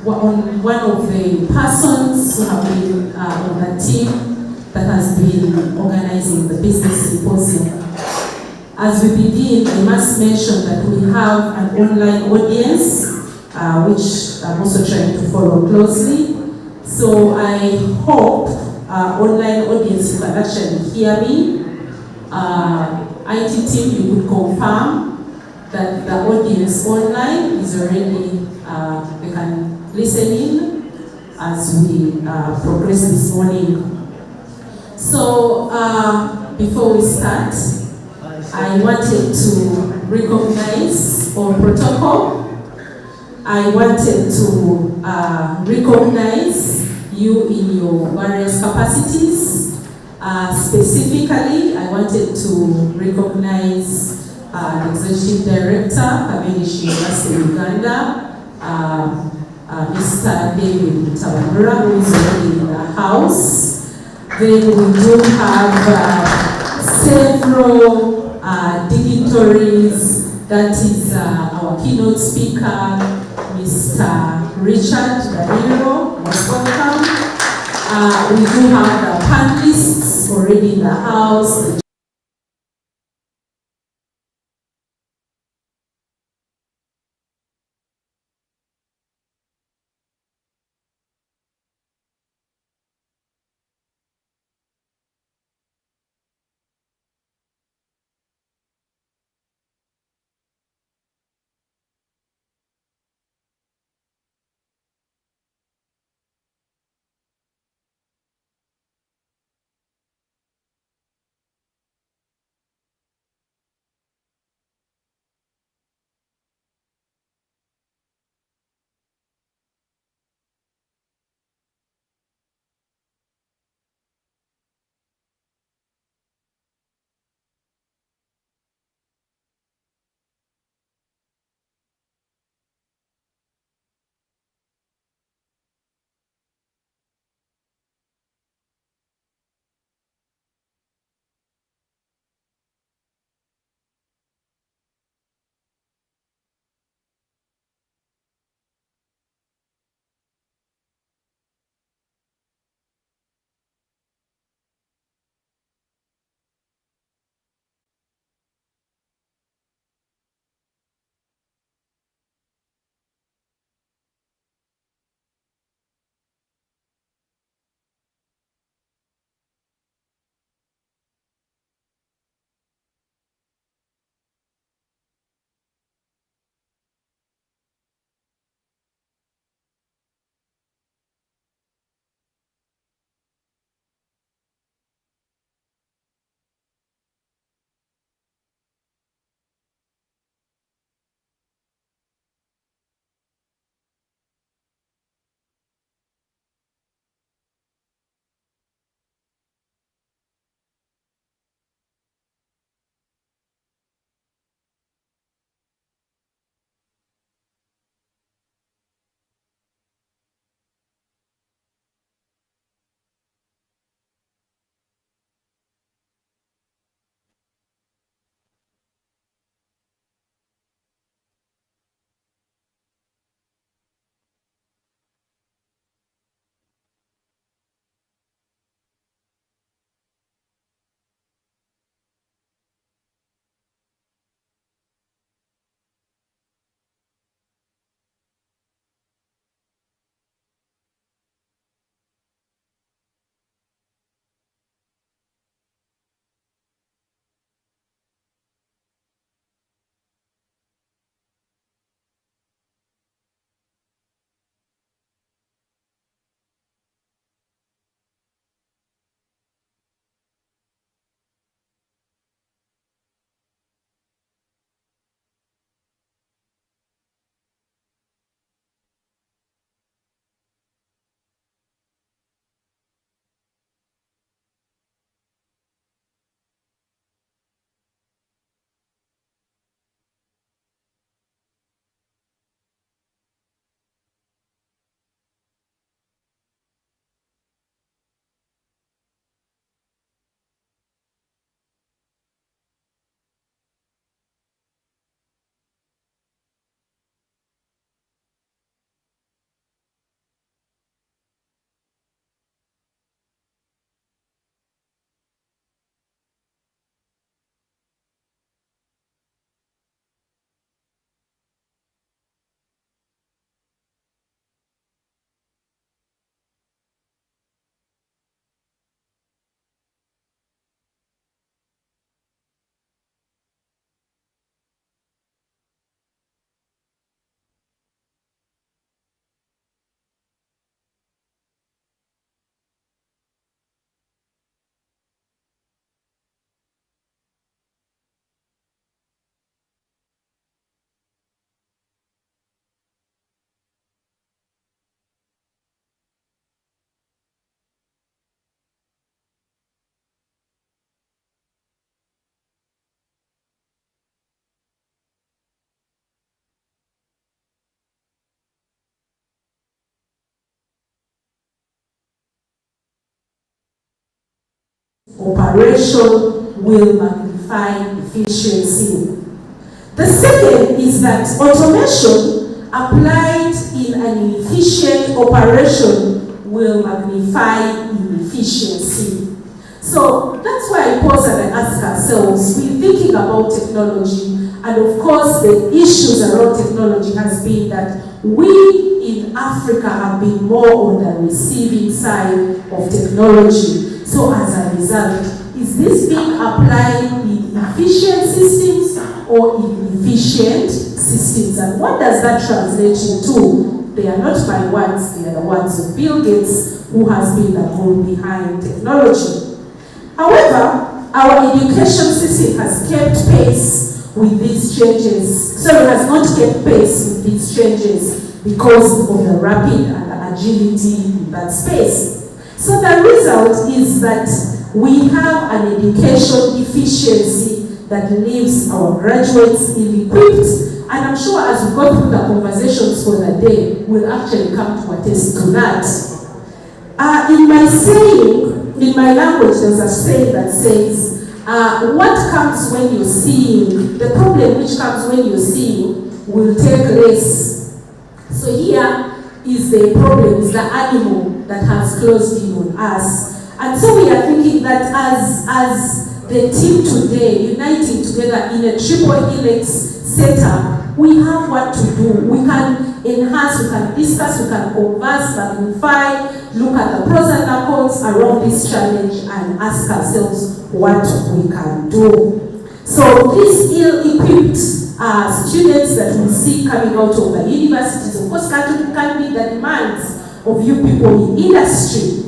one of the persons who have been on the team that has been organizing the Business Symposium. As we begin, I must mention that we have an online audience, which I'm also trying to follow closely. So I hope, online audience, you can actually hear me. IT team, you could confirm that the audience online is already, they can listen in as we progress this morning. So before we start, I wanted to recognize on protocol. I wanted to recognize you in your various capacities. Specifically, I wanted to recognize the Executive Director, Cavendish University, Uganda, Mr. David Tabanura, who is already in the house. Then we do have several dignitaries. That is our keynote speaker, Mr. Richard Danilo, most welcome. We do have the panelists already in the house. operation will magnify efficiency. The second is that automation applied in an efficient operation will magnify inefficiency. So that's why I pause and I ask ourselves, we're thinking about technology, and of course the issues around technology has been that we in Africa have been more on the receiving side of technology. So as a result, is this being applied in efficient systems or inefficient systems? And what does that translate into? They are not my words, they are the words of Bill Gates, who has been the goal behind technology. However, our education system has kept pace with these changes. So it has not kept pace with these changes because of the rapid and the agility in that space. So the result is that we have an education efficiency that leaves our graduates ill-equipped. And I'm sure as we go through the conversations for the day, we'll actually come to attest to that. In my saying, in my language, there's a saying that says, what comes when you're seeing, the problem which comes when you're seeing will take less. So here is the problem, is the animal that has closed in on us. And so we are thinking that as the team today, uniting together in a triple helix setup, we have what to do. We can enhance, we can discuss, we can converse, magnify, look at the pros and the cons around this challenge and ask ourselves what we can do. So these ill-equipped students that we see coming out of the universities, of course, can meet the demands of you people in industry.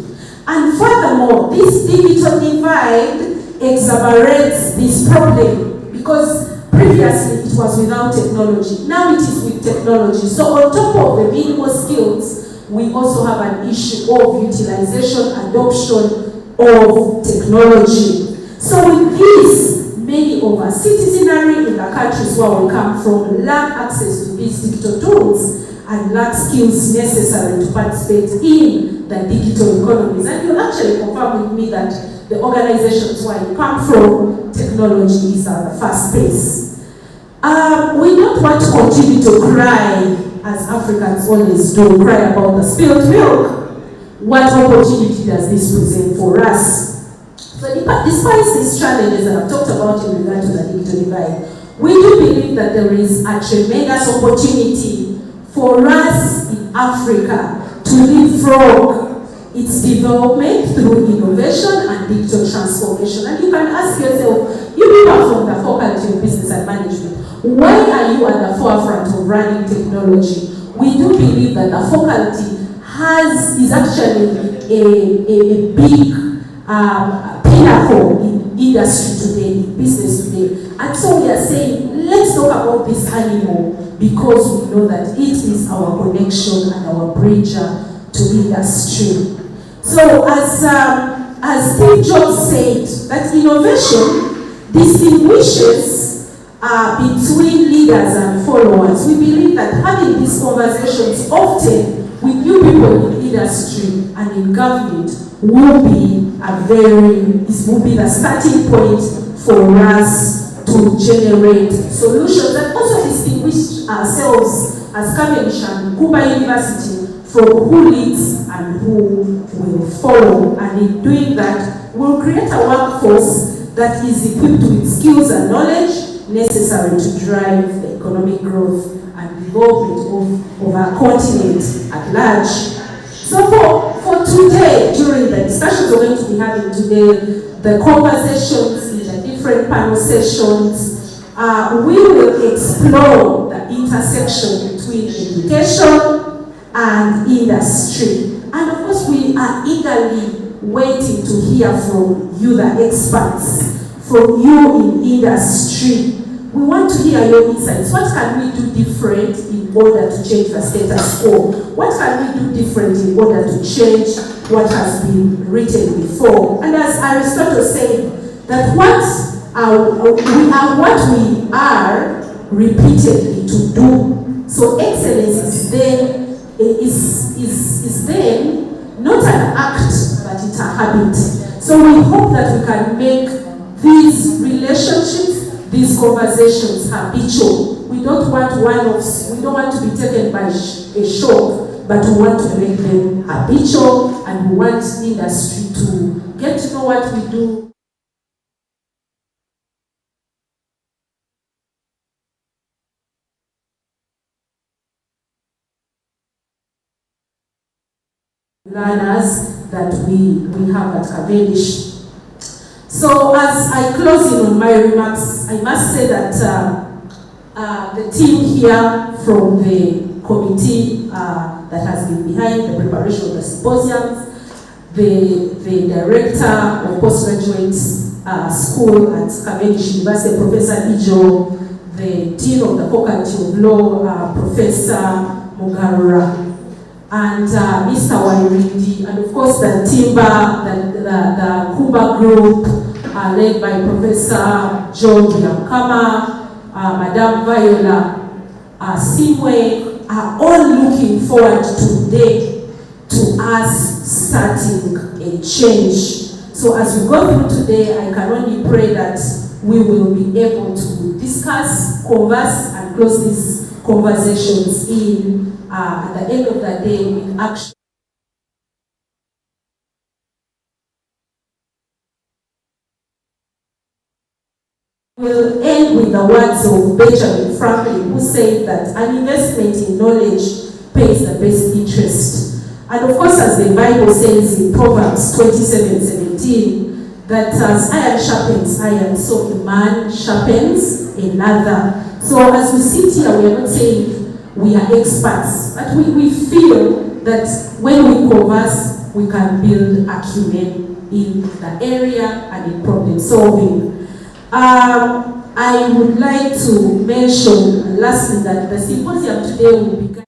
And furthermore, this digital divide exacerbates this problem because previously it was without technology. Now it is with technology. So on top of the minimal skills, we also have an issue of utilization, adoption of technology. So with this, many of our citizenry in the countries where we come from lack access to these digital tools and lack skills necessary to participate in the digital economies. And you'll actually confirm with me that the organizations where you come from, technology is at the first pace. We don't want to continue to cry, as Africans always do, cry about the spilled milk. What opportunity does this present for us? So despite these challenges that I've talked about in regard to the digital divide, we do believe that there is a tremendous opportunity for us in Africa to leapfrog its development through innovation and digital transformation. And you can ask yourself, you people from the Faculty of Business and Management, why are you at the forefront of running technology? We do believe that the faculty is actually a big pinnacle in industry today, in business today. And so we are saying, let's talk about this animal because we know that it is our connection and our bridge to industry. So as Steve Jobs said, that innovation distinguishes between leaders and followers. We believe that having these conversations often with you people in industry and in government will be the starting point for us to generate solutions that also distinguish ourselves as Cavendish and Nkumba University from who leads and who will follow. And in doing that, we'll create a workforce that is equipped with skills and knowledge necessary to drive the economic growth and development of our continent at large. So for today, during the discussions we're going to be having today, the conversations in the different panel sessions, we will explore the intersection between education and industry. And of course, we are eagerly waiting to hear from you, the experts, from you in industry. We want to hear your insights. What can we do different in order to change the status quo? What can we do different in order to change what has been written before? And as Aristotle said, that what we are repeatedly to do. So excellence is then not an act, but it's a habit. So we hope that we can make these relationships, these conversations habitual. We don't want one-offs, we don't want to be taken by a shock, but we want to make them habitual, and we want industry to get to know what we do. Learners that we have at Cavendish. So as I close in on my remarks, I must say that the team here from the committee that has been behind the preparation of the symposiums, the director of postgraduate school at Cavendish University, Professor Ijo, the dean of the faculty of law, Professor Mugarura, and Mr. Wairindi, and of course the Timber, the Nkumba group, led by Professor George Yamkama, Madame Viola Simwe, are all looking forward today to us starting a change. So as we go through today, I can only pray that we will be able to discuss, converse, and close these conversations in at the end of the day with action. We'll end with the words of Benjamin Franklin, who said that an investment in knowledge pays the best interest. And of course, as the Bible says in Proverbs 27:17, that as iron sharpens iron, so a man sharpens another. So as we sit here, we are not saying we are experts, but we feel that when we converse, we can build acumen in the area and in problem solving. I would like to mention lastly that the symposium today will be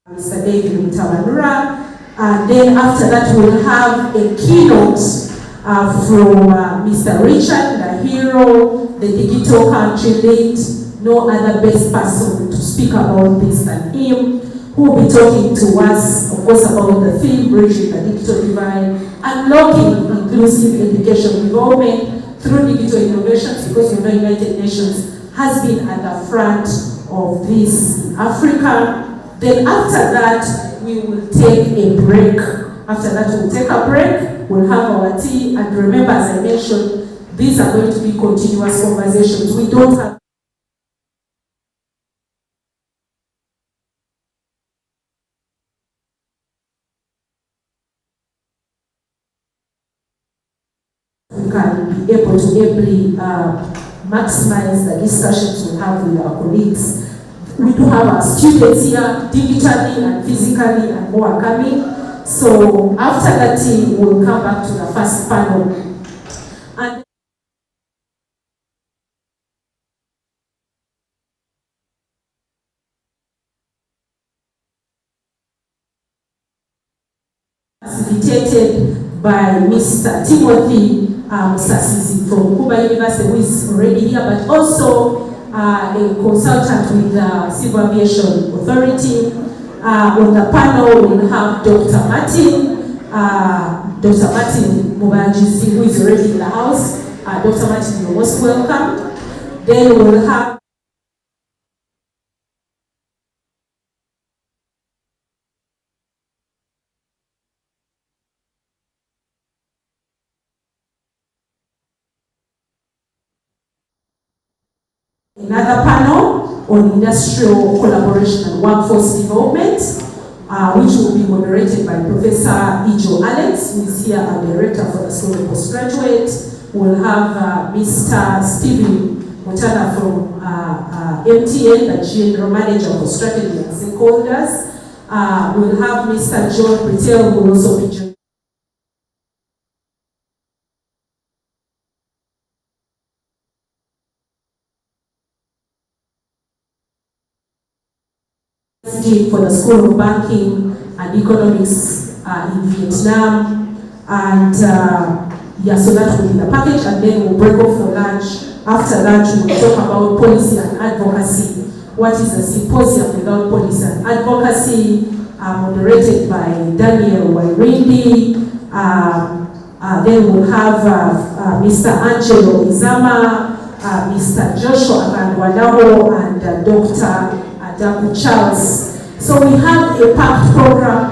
Mr. David Mutawanura. And then after that, we'll have a keynote from Mr. Richard, the hero, the digital country lead, no other best person to speak about this than him, who will be talking to us, of course, about the theme, bridging the digital divide, unlocking inclusive education development through digital innovations, because you know United Nations has been at the front of this in Africa. Then after that, we will take a break. After that, we'll take a break, we'll have our tea, and remember, as I mentioned, these are going to be continuous conversations. We don't have we can be able to ably maximize the discussions we have with our colleagues. We do have our students here, digitally and physically, and more are coming. So after that, we'll come back to the first panel. And facilitated by Mr. Timothy Musasizi from Nkumba University, who is already here, but also a consultant with the Civil Aviation Authority. On the panel, we'll have Dr. Martin Mubanjizi, who is already in the house. Dr. Martin, you're most welcome. Then we'll have another panel on industrial collaboration and workforce development, which will be moderated by Professor Ijo Alex, who is here, our director for the School of Postgraduate. We'll have Mr. Stephen Mutana from MTN, the General Manager for Strategy and Stakeholders. We'll have Mr. John Brittel, who will also be joining for the School of Banking and Economics in Vietnam, and yeah, so that will be the package, and then we'll break off for lunch After that, we will talk about policy and advocacy. What is a symposium without policy and advocacy? Moderated by Daniel Wairindi. Then we'll have Mr. Angelo Izama, Mr. Joshua Kandwanaho, and Dr. Adamu Charles. So we have a packed program.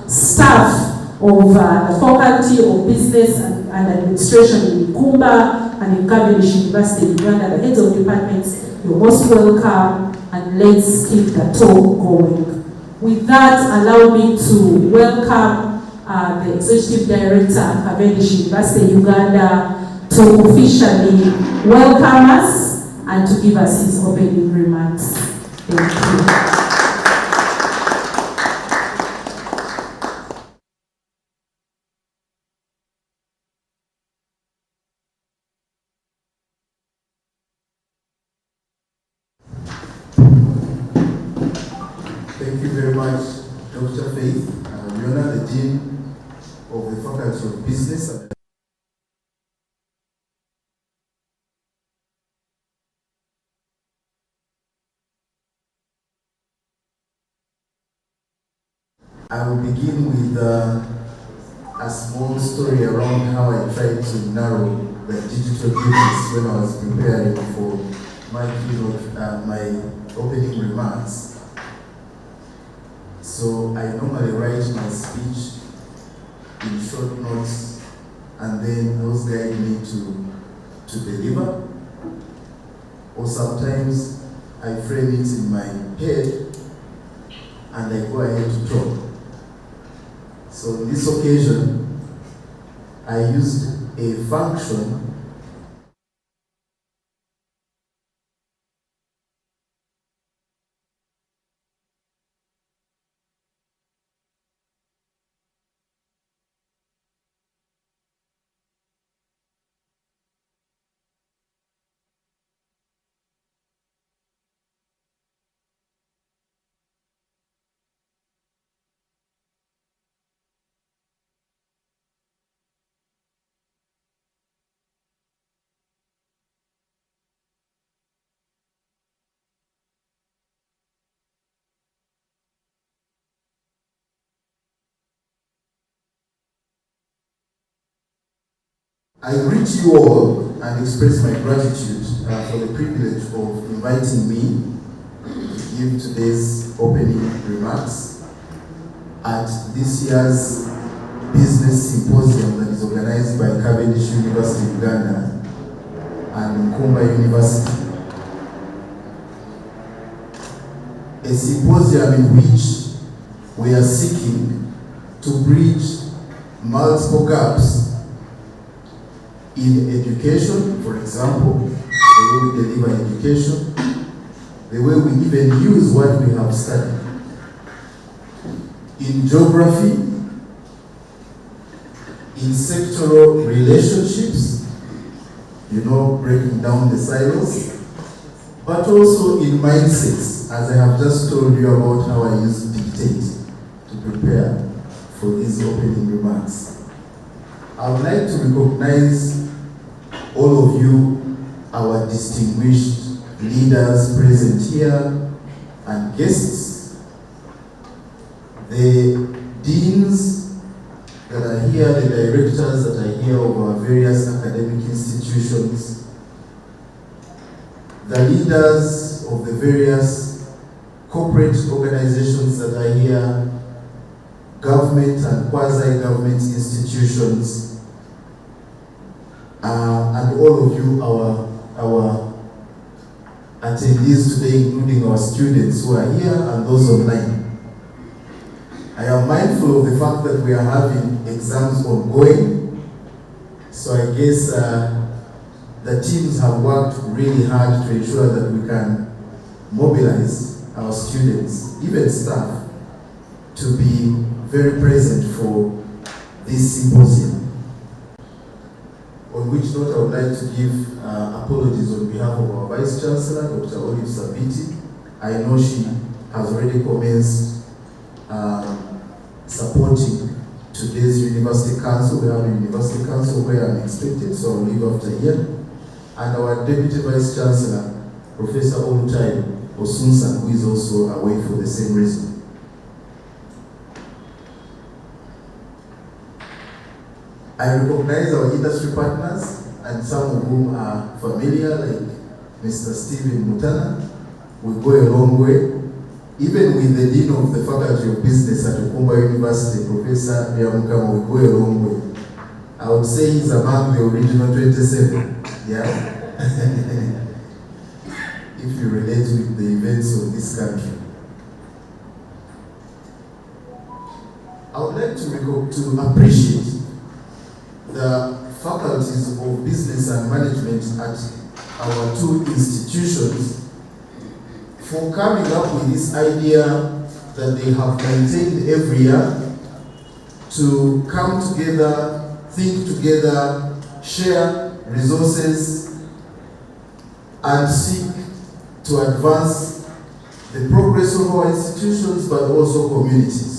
Staff of the Faculty of Business and Administration in Nkumba and in Cavendish University in Uganda, the heads of departments, you're most welcome, and let's keep the talk going. With that, allow me to welcome the Executive Director at Cavendish University Uganda to officially welcome us and to give us his opening remarks. Thank you. Thank you very much, Dr. Faith. We honor the Dean of the Faculty of Business. I will begin with a small story around how I tried to narrow the digital duties when I was preparing for my keynote, my opening remarks. So I normally write my speech in short notes, and then those guide me to deliver. Or sometimes I frame it in my head and I go ahead to talk. So on this occasion, I used a function I greet you all and express my gratitude for the privilege of inviting me to give today's opening remarks at this year's Business Symposium that is organized by Cavendish University, Uganda, and Nkumba University. A symposium in which we are seeking to bridge multiple gaps in education, for example, the way we deliver education, the way we even use what we have studied. In geography, in sectoral relationships, breaking down the silos, but also in mindsets, as I have just told you about how I use dictate to prepare for these opening remarks. I would like to recognize all of you, our distinguished leaders present here and guests, the deans that are here, the directors that are here of our various academic institutions, the leaders of the various corporate organizations that are here, government and quasi-government institutions, and all of you, our attendees today, including our students who are here and those online. I am mindful of the fact that we are having exams ongoing, so I guess the teams have worked really hard to ensure that we can mobilize our students, even staff, to be very present for this symposium. On which note, I would like to give apologies on behalf of our Vice Chancellor, Dr. Olive Sabiti. I know she has already commenced supporting today's University Council. We have a University Council where I'm expected, so I'll leave after here. And our Deputy Vice Chancellor, Professor Olutai Osunsan, who is also away for the same reason. I recognize our industry partners, and some of whom are familiar, like Mr. Stephen Mutana. We go a long way. Even with the Dean of the Faculty of Business at Nkumba University, Professor Nkumba, we go a long way. I would say he's among the original 27, yeah? If you relate with the events of this country. I would like to appreciate the faculties of business and management at our two institutions for coming up with this idea that they have maintained every year to come together, think together, share resources, and seek to advance the progress of our institutions but also communities.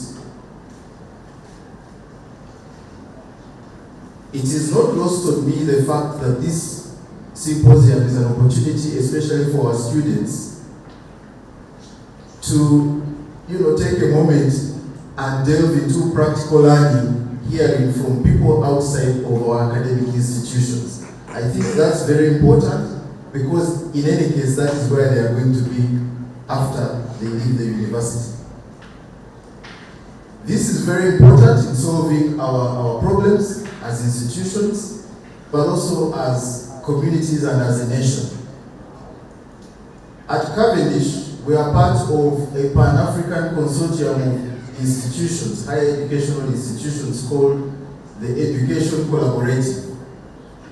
It is not lost on me the fact that this symposium is an opportunity, especially for our students, to take a moment and delve into practical learning, hearing from people outside of our academic institutions. I think that's very important because in any case, that is where they are going to be after they leave the university. This is very important in solving our problems as institutions, but also as communities and as a nation. At Cavendish, we are part of a Pan-African consortium of institutions, higher educational institutions called the Education Collaborative,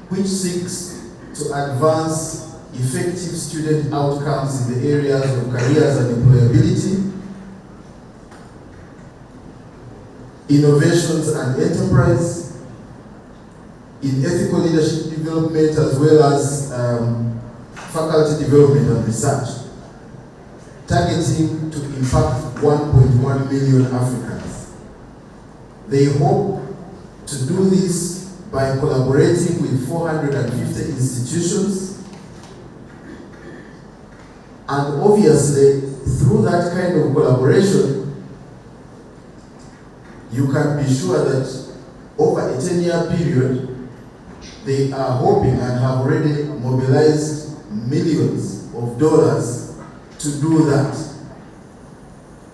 which seeks to advance effective student outcomes in the areas of careers and employability, innovations and enterprise, in ethical leadership development, as well as faculty development and research, targeting to impact 1.1 million Africans. They hope to do this by collaborating with 450 institutions, and obviously through that kind of collaboration, you can be sure that over a 10-year period, they are hoping and have already mobilized millions of dollars to do that.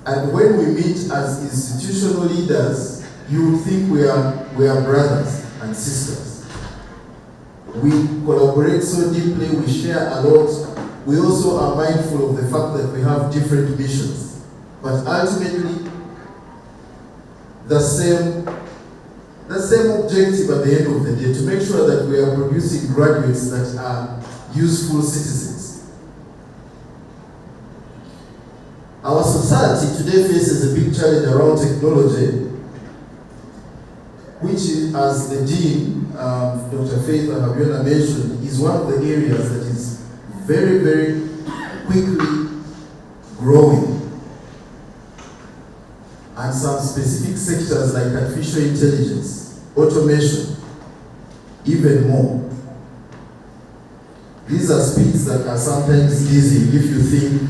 And when we meet as institutional leaders, you would think we are brothers and sisters. We collaborate so deeply, we share a lot. We also are mindful of the fact that we have different missions. But ultimately, the same objective at the end of the day, to make sure that we are producing graduates that are useful citizens. Our society today faces a big challenge around technology, which, as the Dean, Dr. Faith Habiola mentioned, is one of the areas that is very, very quickly growing. And some specific sectors like artificial intelligence, automation, even more. These are speeds that are sometimes dizzying if you think,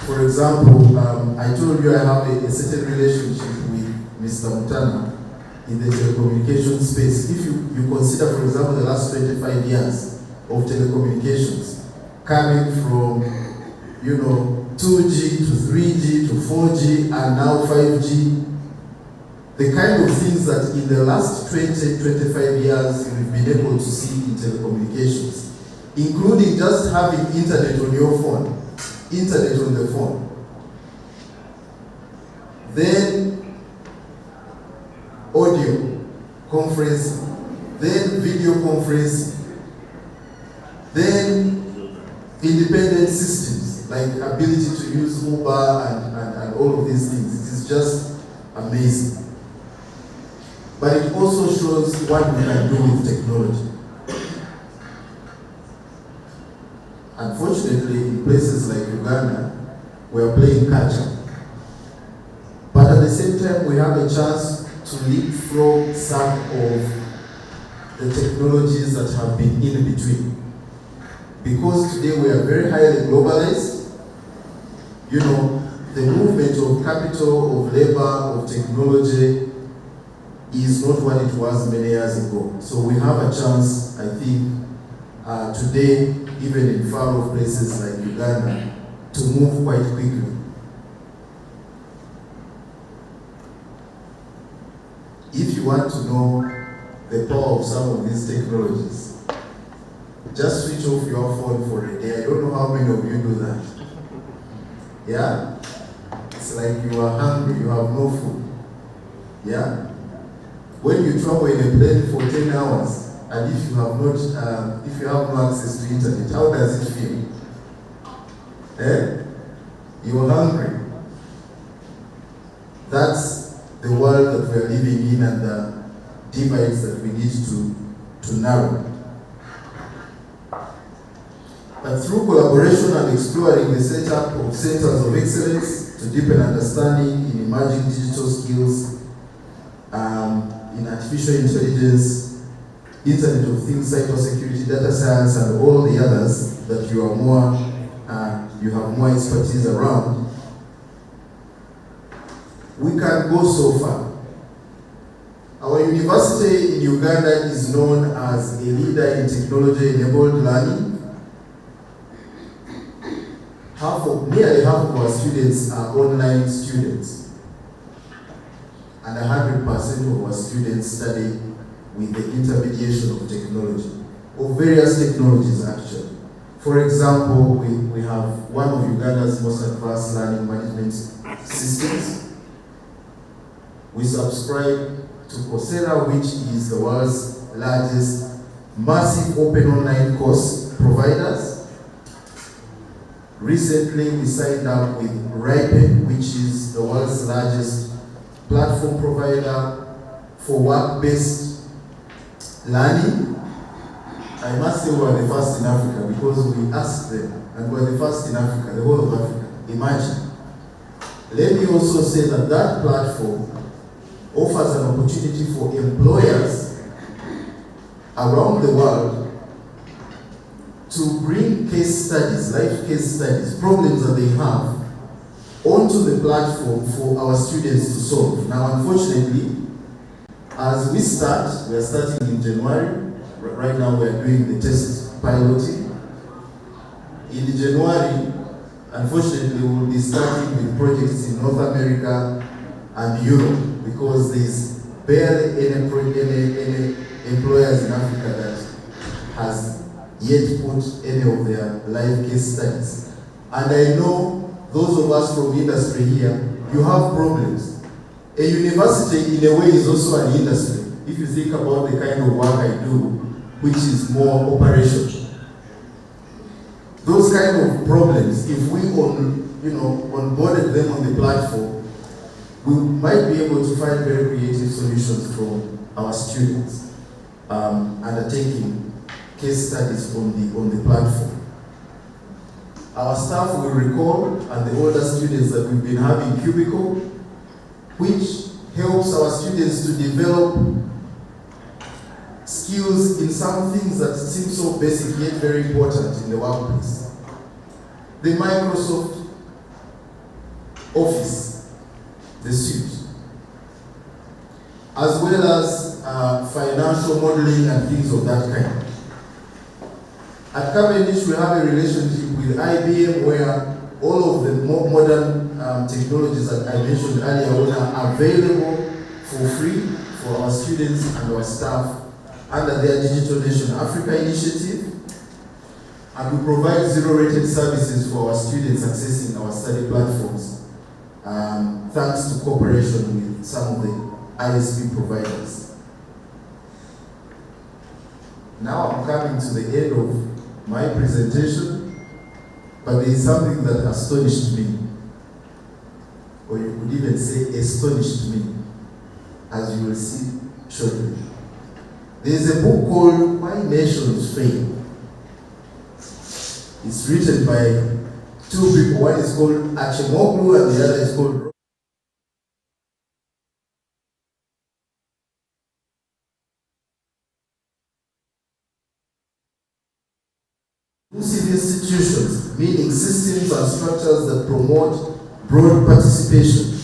for example, I told you I have a certain relationship with Mr. Mutana in the telecommunications space. If you consider, for example, the last 25 years of telecommunications, coming from, 2G to 3G to 4G and now 5G, the kind of things that in the last 20-25 years we've been able to see in telecommunications, including just having internet on your phone, internet on the phone. Then audio conferencing, then video conferencing, then independent systems like ability to use Uber and all of these things. It is just amazing. But it also shows what we can do with technology. unfortunately, in places like Uganda, we are playing catch up. But at the same time, we have a chance to leapfrog some of the technologies that have been in between. Because today we are very highly globalized, you know, the movement of capital, of labor, of technology is not what it was many years ago. So we have a chance, I think, today, even in far-off places like Uganda, to move quite quickly. If you want to know the power of some of these technologies, just switch off your phone for a day. I don't know how many of you do that. Yeah? It's like you are hungry, you have no food. Yeah? When you travel in a plane for 10 hours, and if you have no access to internet, how does it feel? You're hungry. That's the world that we are living in and the divides that we need to narrow. But through collaboration and exploring the setup of centers of excellence to deepen understanding in emerging digital skills, in artificial intelligence, Internet of Things, cybersecurity, data science, and all the others that you have more expertise around, we can go so far. Our university in Uganda is known as a leader in technology-enabled learning. Nearly half of our students are online students, and 100% of our students study with the intermediation of technology, of various technologies actually. For example, we have one of Uganda's most advanced learning management systems. We subscribe to Coursera, which is the world's largest massive open online course providers. Recently, we signed up with Ripen, which is the world's largest platform provider for work-based learning. I must say we are the first in Africa because we asked them, and we are the first in Africa, the whole of Africa. Imagine. Let me also say that that platform offers an opportunity for employers around the world to bring case studies, life case studies, problems that they have onto the platform for our students to solve. Now, unfortunately, as we are starting in January. Right now we are doing the test piloting. In January, unfortunately, we will be starting with projects in North America and Europe because there's barely any employers in Africa that has yet put any of their live case studies. And I know those of us from industry here, you have problems. A university in a way is also an industry. If you think about the kind of work I do, which is more operational. Those kind of problems, if we onboarded them on the platform, we might be able to find very creative solutions from our students undertaking case studies on the platform. Our staff will recall, and the older students, that we've been having cubicle, which helps our students to develop skills in some things that seem so basic yet very important in the workplace. The Microsoft Office, the suite, as well as financial modeling and things of that kind. At Cavendish, we have a relationship with IBM where all of the modern technologies that I mentioned earlier are available for free for our students and our staff under their Digital Nation Africa initiative, and we provide zero-rated services for our students accessing our study platforms, thanks to cooperation with some of the ISP providers. Now I'm coming to the end of my presentation, but there is something that astonished me, or you could even say astonished me, as you will see shortly. There is a book called Why Nations Fail. It's written by two people. One is called Achimoglu and the other is called inclusive institutions, meaning systems and structures that promote broad participation,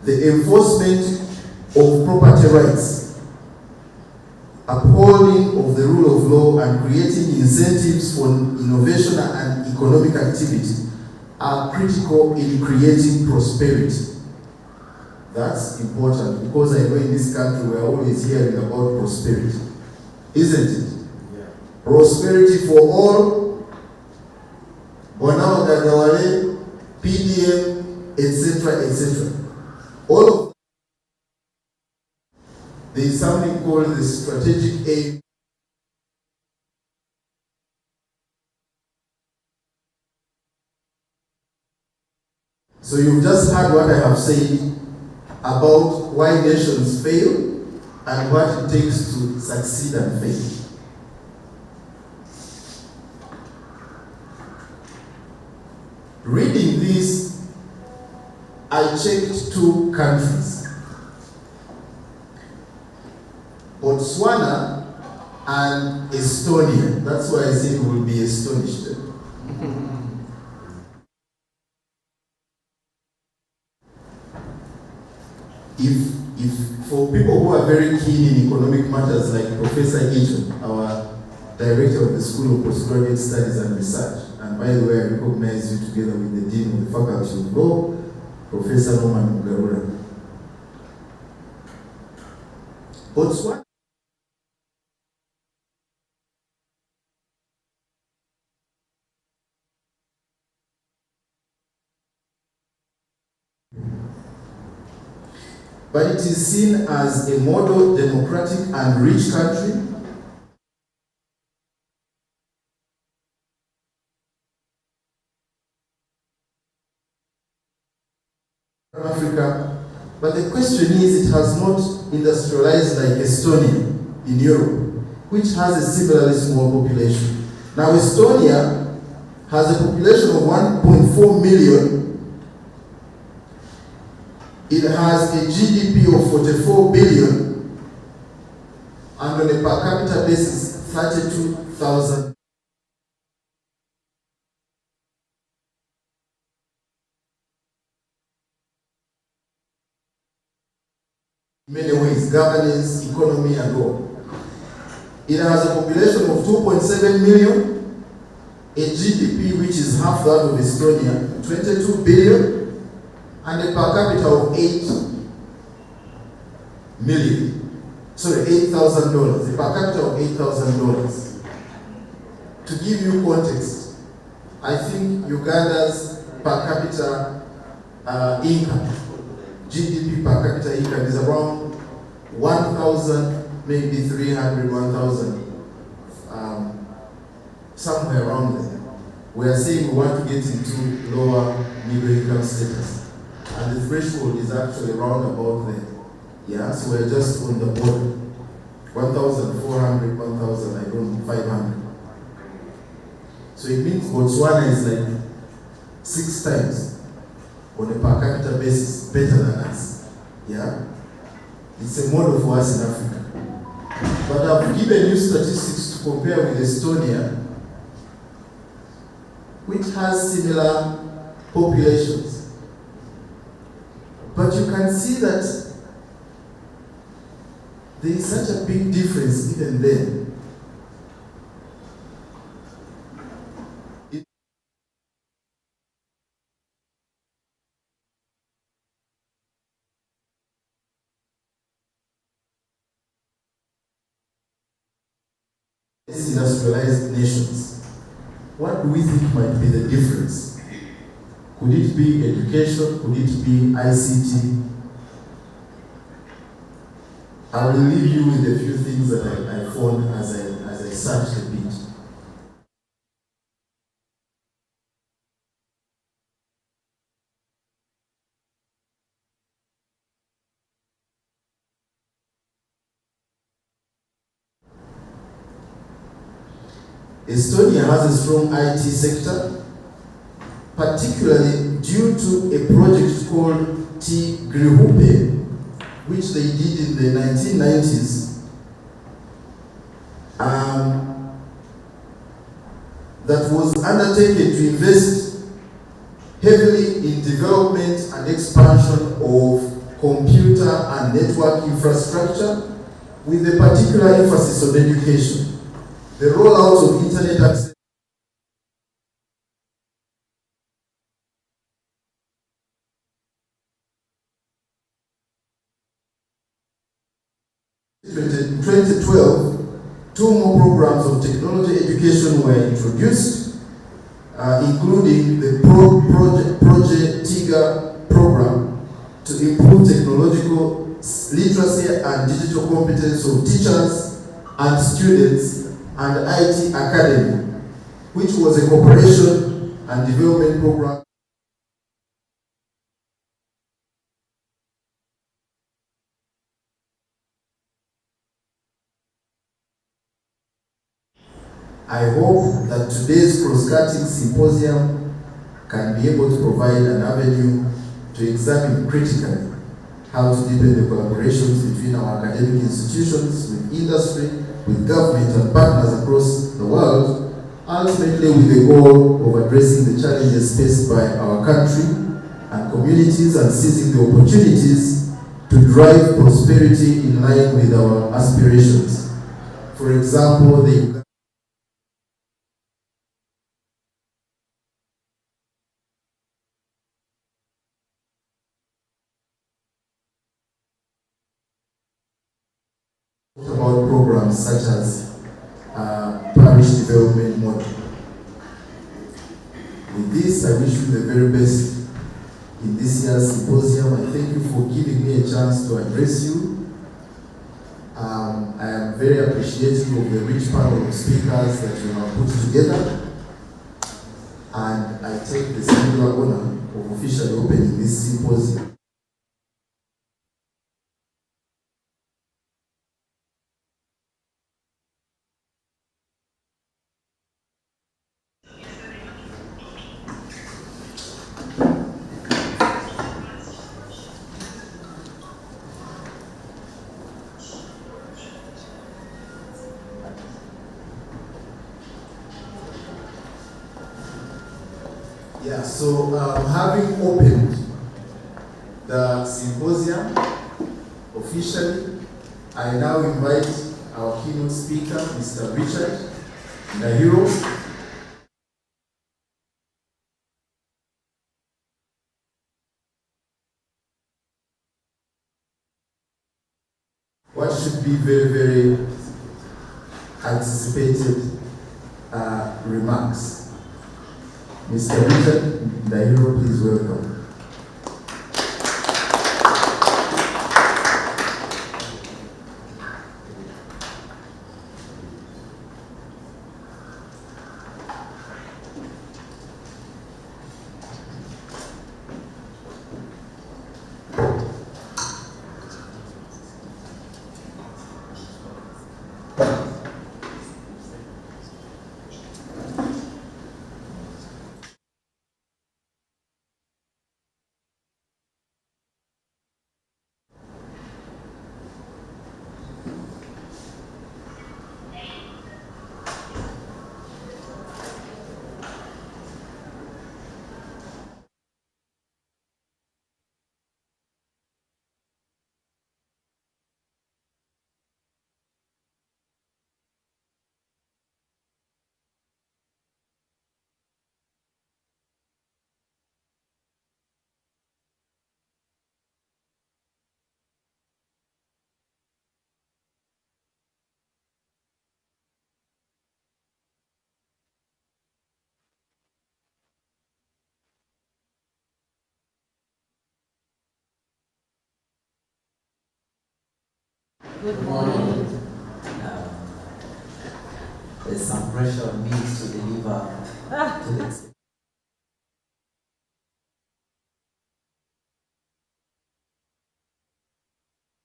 the enforcement of property rights, upholding of the rule of law, and creating incentives for innovation and economic activity are critical in creating prosperity. That's important because I know in this country we're always hearing about prosperity, isn't it? Yeah. Prosperity for all, Bonao Gadawale, PDM, etc., etc. All of there is something called the strategic aim. So you've just heard what I have said about why nations fail and what it takes to succeed and fail. Reading this, I checked two countries, Botswana and Estonia. That's why I said we will be astonished. If for people who are very keen in economic matters like Professor Eaton, our director of the School of Postgraduate Studies and Research, and by the way, I recognize you together with the Dean of the Faculty of Law, Professor Norman Mugarura. Botswana. But it is seen as a model, democratic and rich country. Africa. But the question is, it has not industrialized like Estonia in Europe, which has a similarly small population. Now Estonia has a population of 1.4 million. It has a GDP of 44 billion, and on a per capita basis, 32,000. In many ways, governance, economy, and all. It has a population of 2.7 million, a GDP which is half that of Estonia, 22 billion, and a per capita of $8,000. A per capita of $8,000. To give you context, I think Uganda's per capita income, GDP per capita income is around 1,000, maybe 300, 1,000, somewhere around there. We are saying we want to get into lower middle income status. And the threshold is actually around about there. Yeah, so we're just on the border. 1,400, 1,000, I don't know, 500. So it means Botswana is like 6 times on a per capita basis better than us. Yeah? It's a model for us in Africa. But I've given you statistics to compare with Estonia, which has similar populations. But you can see that there is such a big difference even then. These industrialized nations, what do we think might be the difference? Could it be education? Could it be ICT? I will leave you with a few things that I found as I searched a bit. Estonia has a strong IT sector, particularly due to a project called T-Grihupe, which they did in the 1990s. That was undertaken to invest heavily in development and expansion of computer and network infrastructure with a particular emphasis on education. The rollout of internet access in 2012, 2 more programs of technology education were introduced, including the Project TIGA program to improve technological literacy and digital competence of teachers and students, and IT Academy, which was a cooperation and development program. I hope that today's cross-cutting symposium can be able to provide an avenue to examine critically how to deepen the collaborations between our academic institutions, with industry, with government and partners across the world, ultimately with the goal of addressing the challenges faced by our country and communities and seizing the opportunities to drive prosperity in line with our aspirations. For example, the 20 about programs such as parish development model. With this, I wish you the very best in this year's symposium. I thank you for giving me a chance to address you. I am very appreciative of the rich panel of speakers that you have put together, and I take the singular honor of officially opening this symposium. Yeah, so having opened the symposium officially, I now invite our keynote speaker, Mr. Richard Nahiro. What should be very, very anticipated remarks. Mr. Richard Nahiro, please welcome. Good morning. There's some pressure on me to deliver to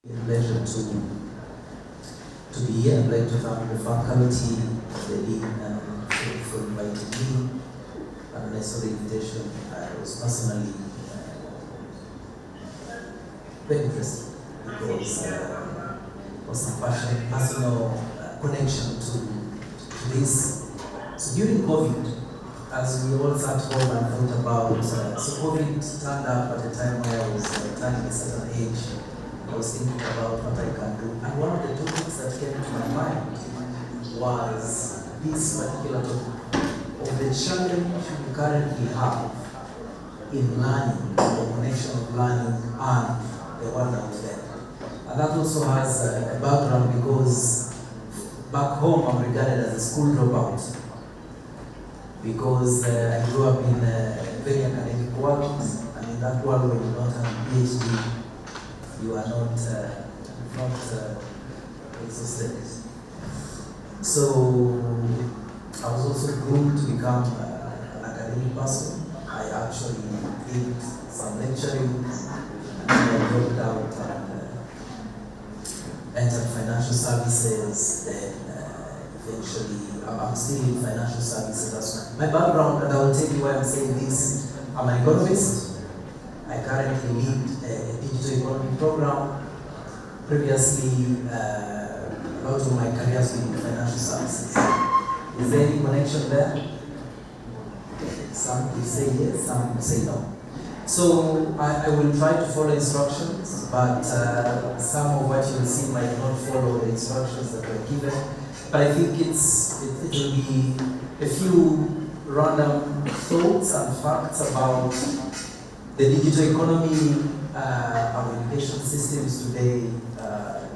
the pleasure to be here. I'd like to thank the faculty, the dean, for inviting me. And when I saw the invitation, I was personally very interested because there was some personal connection to this. So during COVID, as we all sat home and thought about, so COVID turned up at a time where I was turning a certain age. I was thinking about what I can do. And one of the topics that came to my mind was this particular topic of the challenge we currently have in learning, the connection of learning and the world out there. And that also has a background because back home I'm regarded as a school dropout because I grew up in a very academic world, and in that world when you don't have a PhD, you are not exhausted. So I was also groomed to become an academic person. I actually did some lecturing, and I dropped out and entered financial services. Then eventually, I'm still in financial services. That's my background, and I will tell you why I'm saying this. I'm an economist. I currently lead a digital economy program. Previously, a lot of my career has been in financial services. Is there any connection there? Some will say yes, some will say no. So I will try to follow instructions, but some of what you will see might not follow the instructions that were given. But I think it will be a few random thoughts and facts about the digital economy, our education systems today,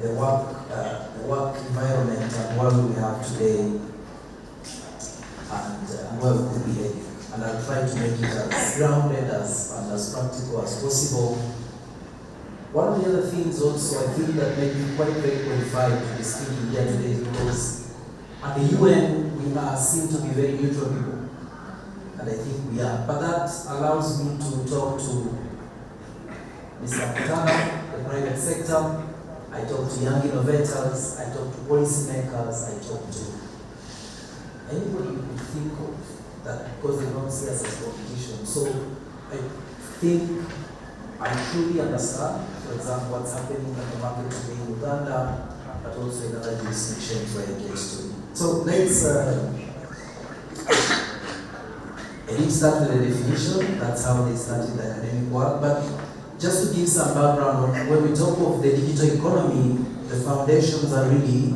the work environment and what we have today, and where we could be heading. And I'll try to make it as grounded and as practical as possible. One of the other things also I feel that made me quite very qualified to be speaking here today is because at the UN we are seen to be very neutral people. And I think we are. But that allows me to talk to Mr. Kutana, the private sector. I talk to young innovators. I talk to policymakers. I talk to anybody you could think of that, because they don't see us as competition. So I think I truly understand, for example, what's happening in the market today in Uganda, but also in other jurisdictions where it gets to. So let's I didn't start with a definition, that's how they started the academic work, but just to give some background, when we talk of the digital economy, the foundations are really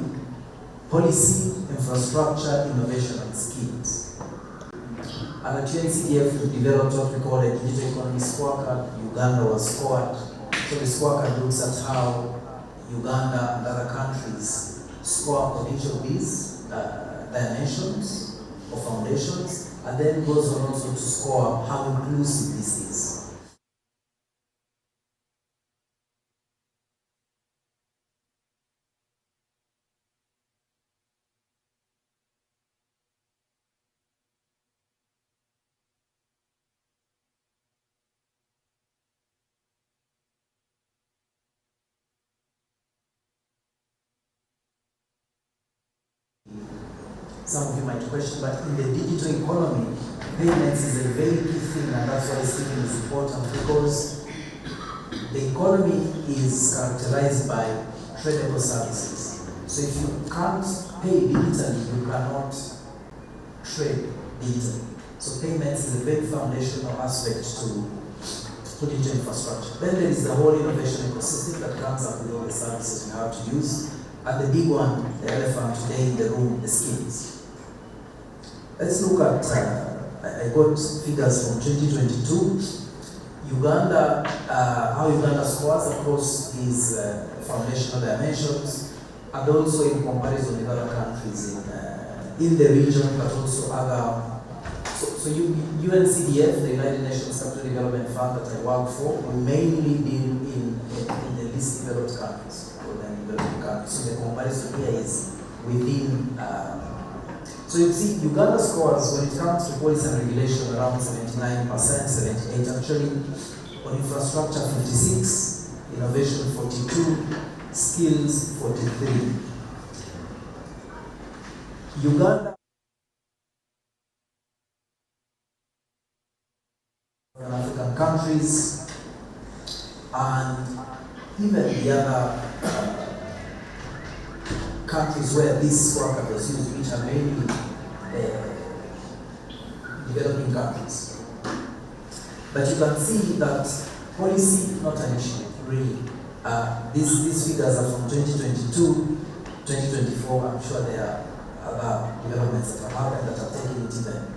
policy, infrastructure, innovation, and skills. And at UNCDF, we developed what we call a digital economy scorecard. Uganda was scored. So the scorecard looks at how Uganda and other countries score on each of these dimensions or foundations, and then goes on also to score how inclusive this is. Some of you might question, but in the digital economy, payments is a very key thing, and that's why speaking is important, because the economy is characterized by tradable services. So if you can't pay digitally, you cannot trade digitally. So payments is a very foundational aspect to digital infrastructure. Then there is the whole innovation ecosystem that comes up with all the services we have to use. And the big one, the elephant today in the room, the skills. Let's look at, I got figures from 2022. Uganda, how Uganda scores across these foundational dimensions, and also in comparison with other countries in the region, but also other. So UNCDF, the United Nations Capital Development Fund that I work for, we mainly deal in the least developed countries, or the developing countries. So the comparison here is within. So you see, Uganda scores when it comes to policy and regulation around 79%, 78 actually, on infrastructure 56, innovation 42, skills 43. Uganda African countries, and even the other countries where this scorecard was used, which are mainly developing countries. But you can see that policy, not an issue, really. These figures are from 2022, 2024. I'm sure there are other developments that have happened that have taken it even.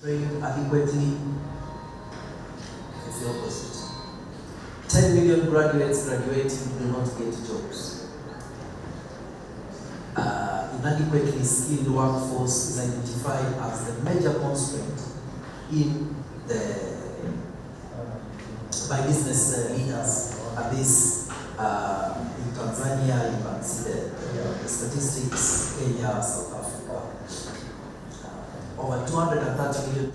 trained adequately, it's the opposite. 10 million graduates graduating do not get jobs. Inadequately skilled workforce is identified as the major constraint in the by business leaders. And this in Tanzania, you can see the statistics, Kenya, South Africa, over 230 million.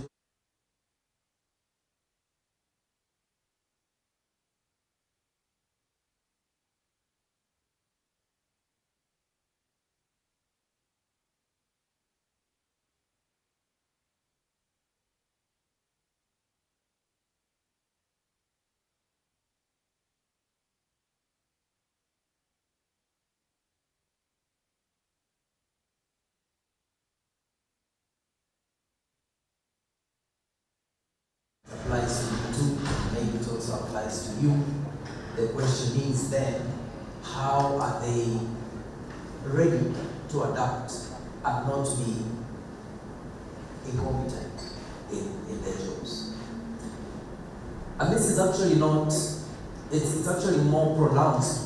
Applies to you too, maybe it also applies to you. The question is then, how are they ready to adapt and not be incompetent in their jobs? And this is actually not, it's actually more pronounced.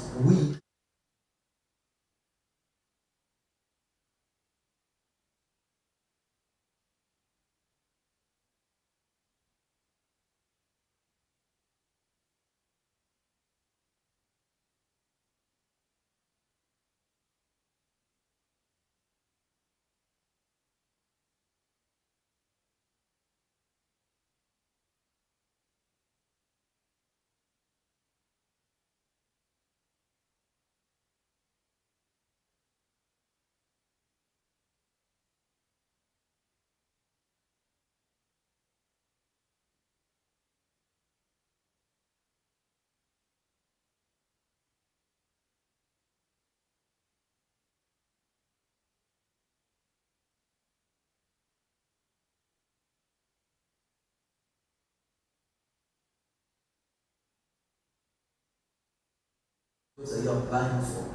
What are you applying for?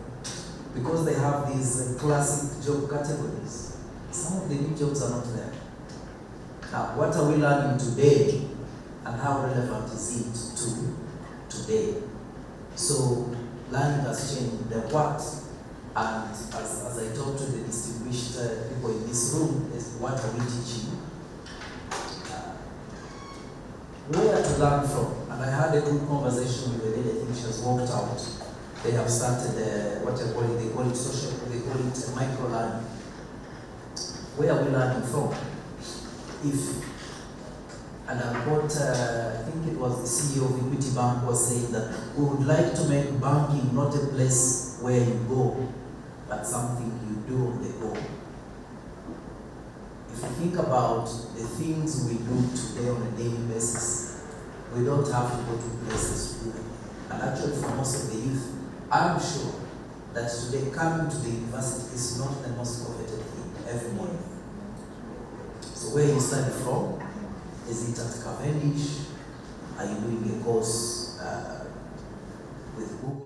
Because they have these classic job categories, some of the new jobs are not there. Now, what are we learning today and how relevant is it to today? So, learning has changed the what, and as I talk to the distinguished people in this room, is what are we teaching? Where to learn from? And I had a good conversation with a lady, I think she has walked out. They have started what I call it, they call it social, they call it micro learning. Where are we learning from? And I quote, I think it was the CEO of Equity Bank was saying that we would like to make banking not a place where you go, but something you do on the go. If you think about the things we do today on a daily basis, we don't have to go to places to do them. And actually for most of the youth, I'm sure that today coming to the university is not the most coveted thing every morning. So where you study from? Is it at Cavendish? Are you doing a course with Google?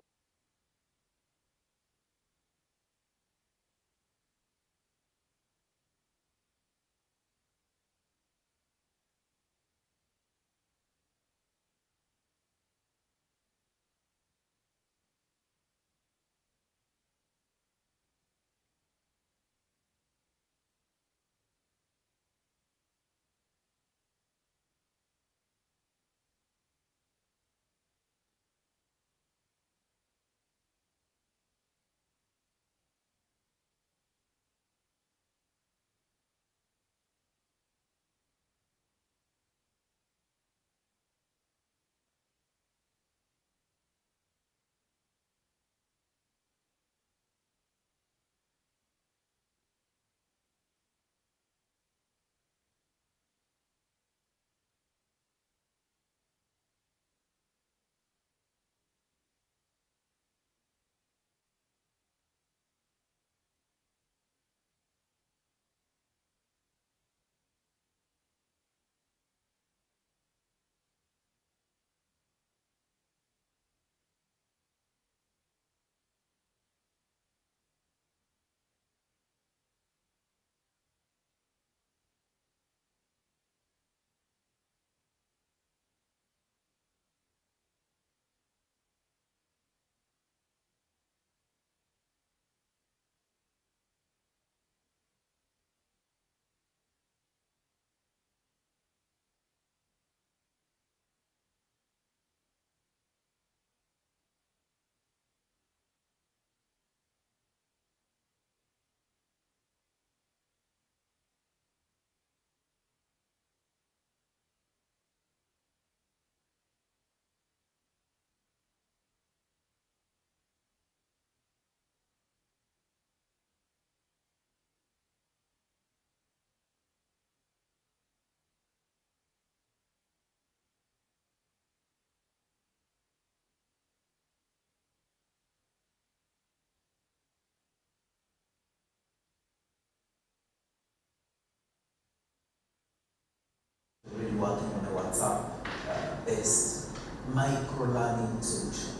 working on a WhatsApp-based micro-learning solution.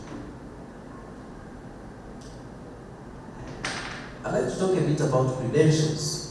I'd like to talk a bit about credentials.